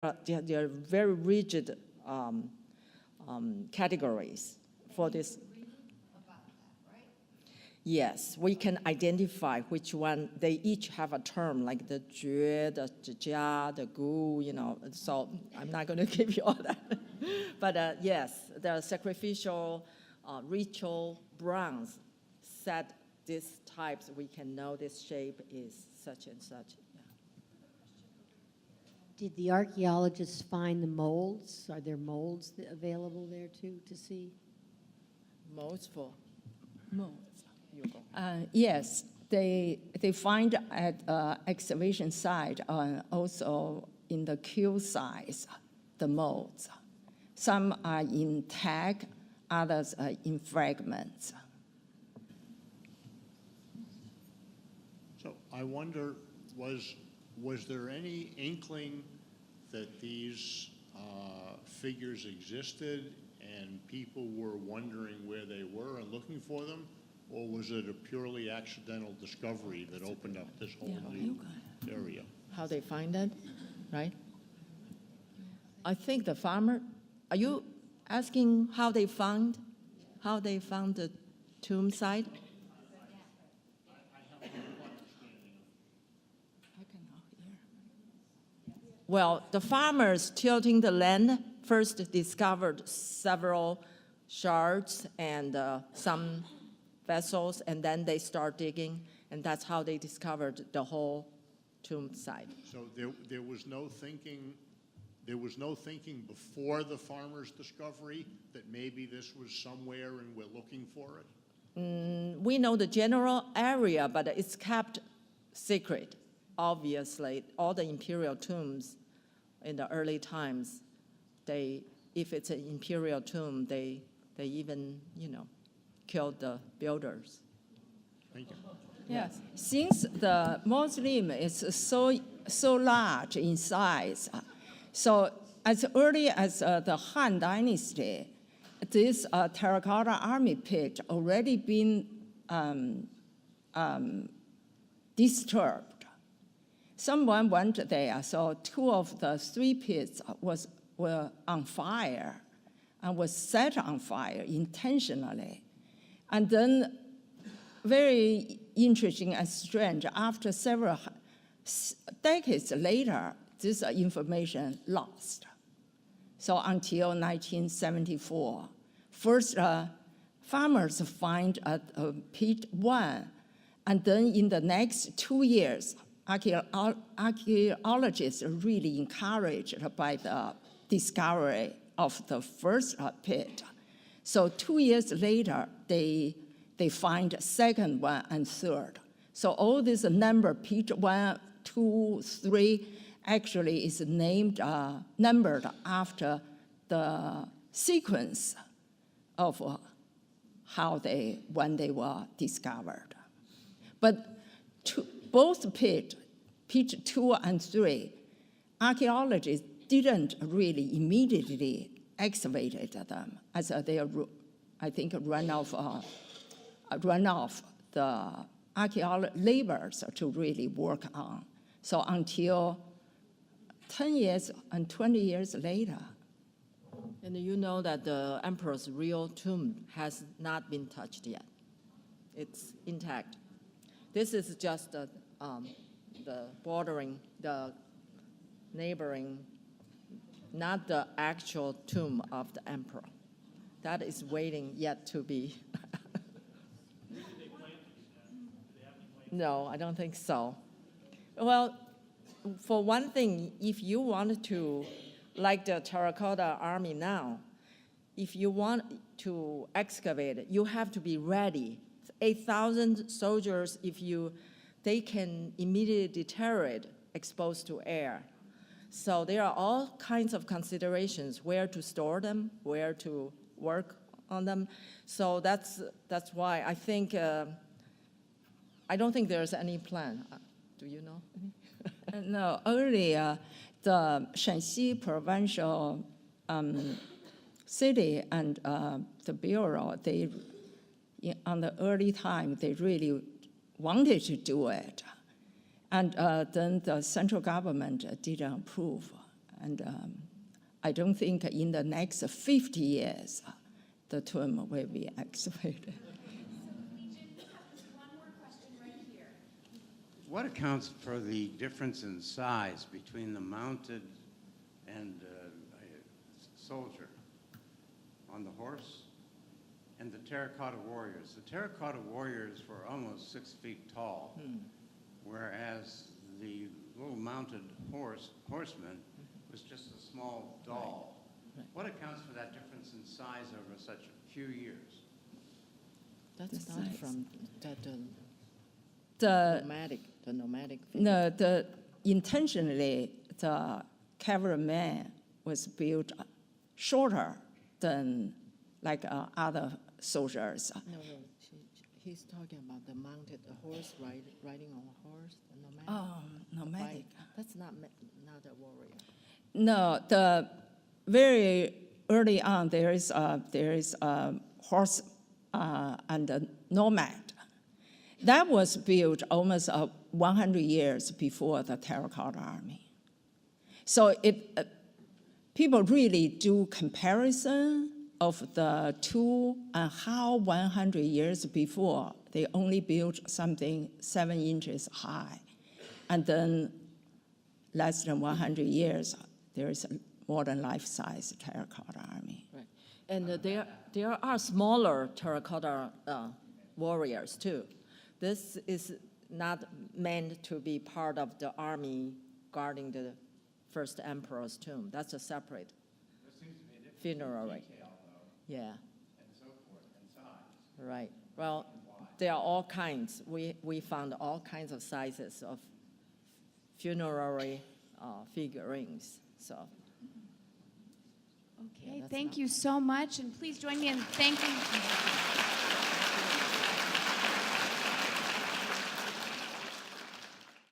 are very rigid categories for this. Yes, we can identify which one. They each have a term, like the jue, the jia, the gu, so I'm not going to give you all that. But yes, the sacrificial ritual bronze set these types. We can know this shape is such and such. Yeah. Did the archaeologists find the molds? Are there molds available there too to see? Molds for? Molds. You go. Yes, they find at excavation site also in the cube size, the molds. Some are intact, others are in fragments. So I wonder, was there any inkling that these figures existed and people were wondering where they were and looking for them? Or was it a purely accidental discovery that opened up this whole new area? How they find it, right? I think the farmer, are you asking how they found the tomb site? Well, the farmers tilling the land first discovered several shards and some vessels, and then they start digging, and that's how they discovered the whole tomb site. So there was no thinking. There was no thinking before the farmer's discovery that maybe this was somewhere and we're looking for it? We know the general area, but it's kept secret. Obviously, all the imperial tombs in the early times, if it's an imperial tomb, they even, killed the builders. Thank you. Yes, since the mausoleum is so large in size, so as early as the Han Dynasty, this terracotta army pit already been disturbed. Someone went there, so 2 of the 3 pits were on fire and was set on fire intentionally. And then, very interesting and strange, after several decades later, this information lost. So until 1974, first farmers find pit 1, and then in the next 2 years, archaeologists are really encouraged by the discovery of the first pit. So 2 years later, they find second one and third. So all this number, pit 1, 2, 3, actually is numbered after the sequence of when they were discovered. But both pit 2 and 3, archaeologists didn't really immediately excavated them, as they, I think, run off the archaeological laborers to really work on. So until 10 years and 20 years later. And you know that the emperor's real tomb has not been touched yet. It's intact. This is just the neighboring, not the actual tomb of the emperor. That is waiting yet to be. No, I don't think so. Well, for one thing, if you want to, like the Terracotta army now, if you want to excavate it, you have to be ready. 8,000 soldiers, they can immediately deteriorate exposed to air. So there are all kinds of considerations, where to store them, where to work on them. So that's why I think, I don't think there's any plan. Do you know? No, earlier, the Shanxi provincial city and the bureau, on the early time, they really wanted to do it. And then the central government didn't approve. And I don't think in the next 50 years, the tomb will be excavated. What accounts for the difference in size between the mounted and soldier on the horse and the terracotta warriors? The terracotta warriors were almost 6 feet tall, whereas the little mounted horseman was just a small doll. Right. What accounts for that difference in size over such a few years? That's The not size. from The nomadic. No, intentionally, the cavalryman was built shorter than like other soldiers. No, he's talking about the mounted, the horse riding on a horse, the nomadic. Nomadic. Right. That's not a warrior. No, the very early on, there is a horse and a nomad. That was built almost 100 years before the Terracotta Army. So people really do comparison of the two and how 100 years before they only built something 7 inches high, and then less than 100 years there is a more than life-size Terracotta Army. Right. And there are smaller terracotta warriors too. This is not meant to be part of the army guarding the first emperor's tomb. That's a separate funerary. Yeah. And so forth, and size. Right. Well, there are all kinds. We found all kinds of sizes of funerary figurines. So. Okay, that's thank not- you so much, and please join me in thanking